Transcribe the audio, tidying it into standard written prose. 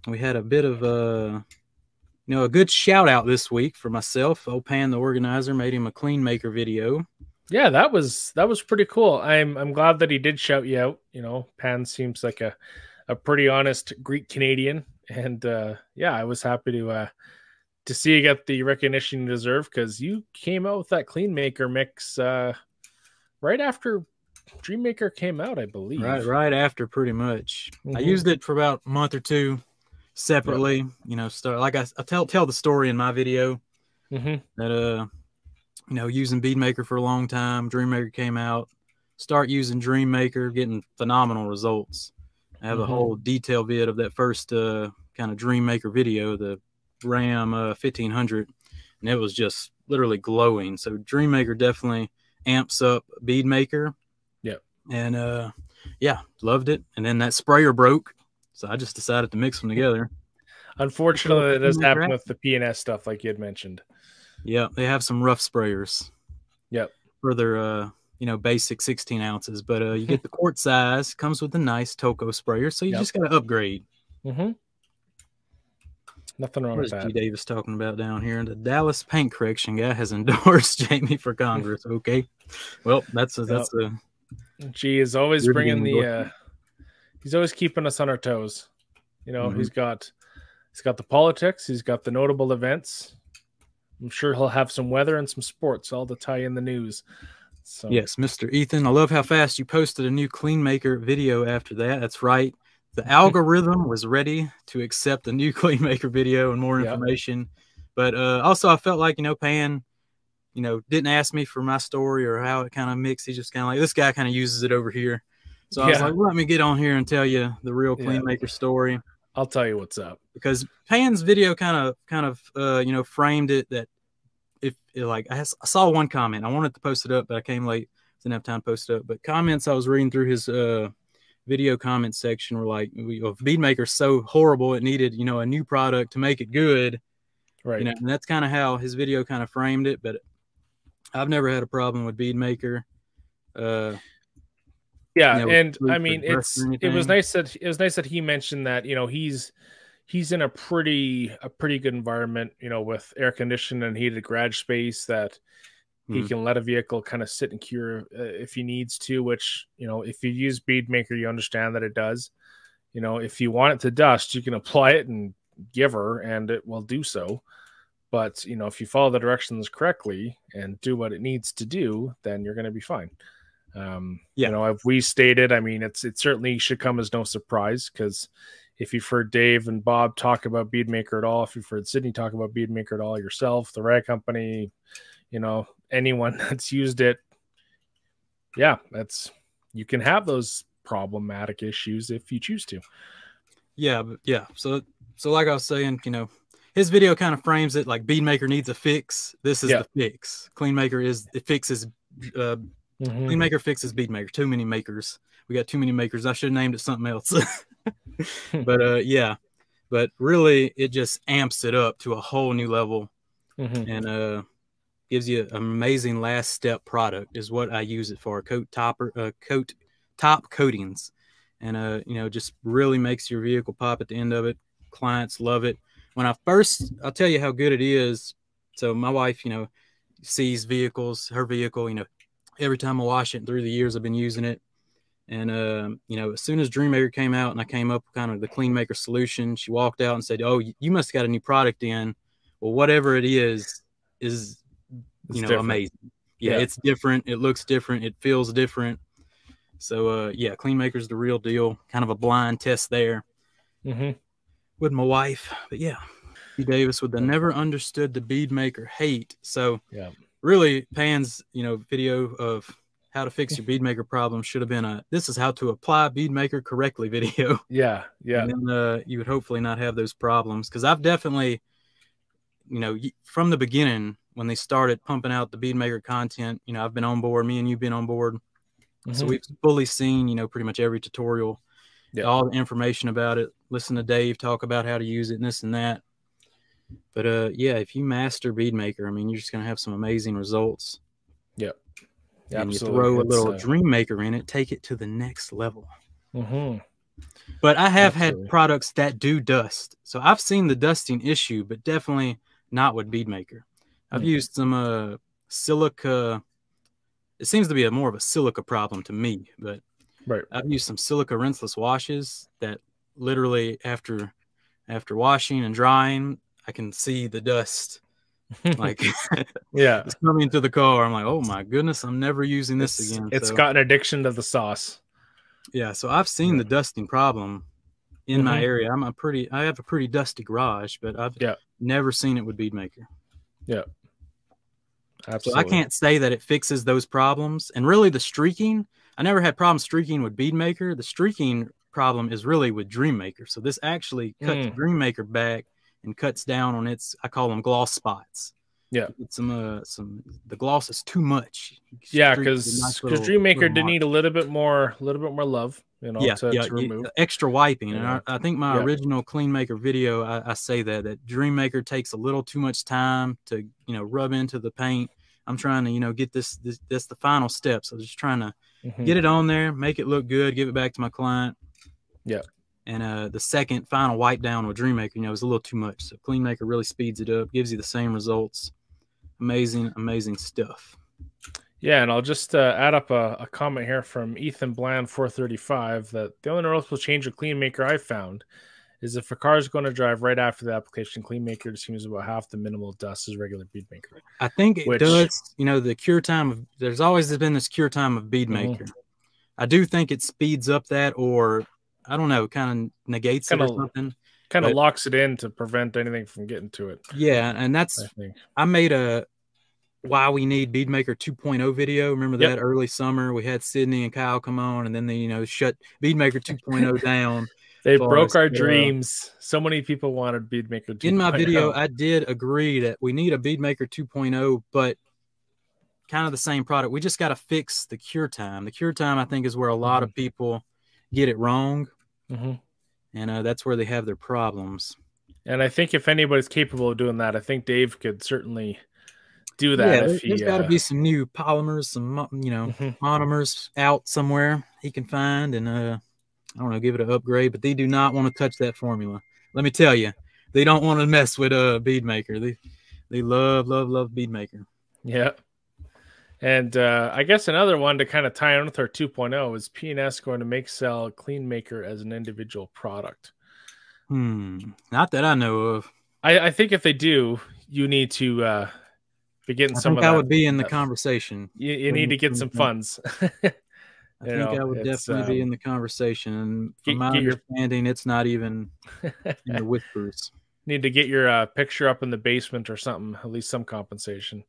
we had a bit of a good shout out this week for myself. Pan, the organizer, made him a clean maker video. Yeah, that was pretty cool. I'm glad that he did shout you out. You know, Pan seems like a pretty honest Greek Canadian, and yeah, I was happy to see you get the recognition you deserve, because you came out with that clean maker mix right after Dream Maker came out, I believe. Right after, pretty much. I used it for about a month or two separately. Yep. You know, like I tell the story in my video that you know, using Bead Maker for a long time. Dream Maker came out. Start using Dream Maker, getting phenomenal results. I have a whole detail vid of that first kind of Dream Maker video, the Ram 1500, and it was just literally glowing. So Dream Maker definitely amps up Bead Maker. Yep. And yeah, loved it. And then that sprayer broke, so I just decided to mix them together. Unfortunately, it does happen with the P&S stuff, like you had mentioned. Yeah, they have some rough sprayers. Yep. For their you know, basic 16 ounces, but you get the quart size, comes with a nice Toco sprayer, so you just got to upgrade. Nothing wrong with that. What is G. Davis talking about down here? The Dallas paint correction guy has endorsed Jamie for Congress. Okay, well, that's a G is always bringing the he's always keeping us on our toes. You know, he's got the politics, he's got the notable events. I'm sure he'll have some weather and some sports all to tie in the news. So. Yes, Mr. Ethan, I love how fast you posted a new Clean Maker video after that. That's right. The algorithm was ready to accept a new Clean Maker video and more information. But also I felt like, you know, Pan, you know, didn't ask me for my story or how it kind of mixed. He's just kind of like, this guy kind of uses it over here. So I was like, let me get on here and tell you the real Clean Maker story. I'll tell you what's up. Because Pan's video kind of you know, framed it that like I saw one comment. I wanted to post it up, but I came late. Didn't have time to post it up. But comments I was reading through his video comment section were like, Bead Maker's so horrible, it needed, you know, a new product to make it good. Right. You know, and that's kind of how his video kind of framed it. But I've never had a problem with Bead Maker. Yeah, you know, and I mean, it was nice that he mentioned that, you know, he's in a pretty good environment, you know, with air conditioned and heated garage space that he can let a vehicle kind of sit and cure if he needs to, which, you know, if you use Bead Maker, you understand that it does. You know, if you want it to dust, you can apply it and give her and it will do so. But, you know, if you follow the directions correctly and do what it needs to do, then you're going to be fine. You know, if we stated, I mean, it certainly should come as no surprise, because if you've heard Dave and Bob talk about Bead Maker at all, if you've heard Sydney talk about Bead Maker at all, yourself, the rag company, you know, anyone that's used it, you can have those problematic issues if you choose to. Yeah, but yeah. So like I was saying, you know, his video kind of frames it like Bead Maker needs a fix. This is the fix. Clean Maker fixes Clean Maker fixes Bead Maker. Too many makers. We got too many makers. I should have named it something else. But yeah, but really it just amps it up to a whole new level and gives you an amazing last step product is what I use it for. Coat top coatings, and you know, just really makes your vehicle pop at the end of it. Clients love it. When I'll tell you how good it is. So my wife, you know, sees her vehicle, you know, every time I wash it. Through the years I've been using it. And, you know, as soon as Dream Maker came out and I came up with kind of the Clean Maker solution, she walked out and said, "Oh, you must have got a new product in." Well, whatever it is, you know, different. Amazing. Yeah, it's different. It looks different. It feels different. So, yeah, Clean Maker's the real deal. Kind of a blind test there with my wife. But, yeah, P. Davis with the never understood the Bead Maker hate. So, really, Pan's, you know, video of how to fix your Bead Maker problem should have been this is how to apply Bead Maker correctly video. Yeah. And then you would hopefully not have those problems, because I've definitely, you know, from the beginning when they started pumping out the Bead Maker content, you know, I've been on board. Me and you've been on board. So we've fully seen, you know, pretty much every tutorial, all the information about it. Listen to Dave talk about how to use it and this and that. But yeah, if you master Bead Maker, I mean, you're just going to have some amazing results. And you throw a little Dream Maker in it, take it to the next level. But I have had products that do dust. So I've seen the dusting issue, but definitely not with Bead Maker. I've used some silica. It seems to be more of a silica problem to me, but I've used some silica rinseless washes that literally after washing and drying, I can see the dust like it's coming into the car. I'm like, oh my goodness, I'm never using this again. It's got an addiction to the sauce. Yeah, so I've seen the dusting problem in my area. I have a pretty dusty garage, but I've never seen it with Bead Maker. Yeah. Absolutely. So I can't say that it fixes those problems. And really the streaking, I never had problems streaking with Bead Maker. The streaking problem is really with Dream Maker. So this actually cuts Dream Maker back and cuts down on its, I call them gloss spots. Yeah. The gloss is too much. Yeah, because Dream Maker did need a little bit more love, you know, to remove. Extra wiping. And I think my original Clean Maker video, I say that Dream Maker takes a little too much time to, you know, rub into the paint. I'm trying to, you know, get this that's the final step. So just trying to get it on there, make it look good, give it back to my client. Yeah. And the second final wipe down with Dream Maker, you know, is a little too much. So Clean Maker really speeds it up, gives you the same results. Amazing stuff. Yeah, and I'll just add up a comment here from Ethan Bland 435 that the only noticeable change with Clean Maker I found is if a car is going to drive right after the application, Clean Maker seems about half the minimal dust as regular Bead Maker. I think it does. You know, the cure time of there's always been this cure time of Bead Maker. I do think it speeds up that, or I don't know, kind of negates it or something. Kind of locks it in to prevent anything from getting to it. Yeah, and that's I made a Why We Need Bead Maker 2.0 video. Remember that early summer we had Sydney and Kyle come on, and then they, you know, shut Bead Maker 2.0 down. They broke our dreams. So many people wanted Bead Maker 2.0. In my video, I did agree that we need a Bead Maker 2.0, but kind of the same product. We just got to fix the cure time. The cure time, I think, is where a lot of people get it wrong. And that's where they have their problems. And I think if anybody's capable of doing that, I think Dave could certainly do that. Yeah, there's got to be some new polymers, some, you know, monomers out somewhere he can find, and I don't know, give it an upgrade. But they do not want to touch that formula. Let me tell you, they don't want to mess with Bead Maker. They love Bead Maker. Yeah. And I guess another one to kind of tie in with our 2.0 is P&S going to sell Clean Maker as an individual product. Not that I know of. I think if they do, you need to be getting some of that. I would be in the conversation. You need to get some funds. I think I would definitely be in the conversation. And from my understanding, it's not even in the whispers. Need to get your picture up in the basement or something, at least some compensation.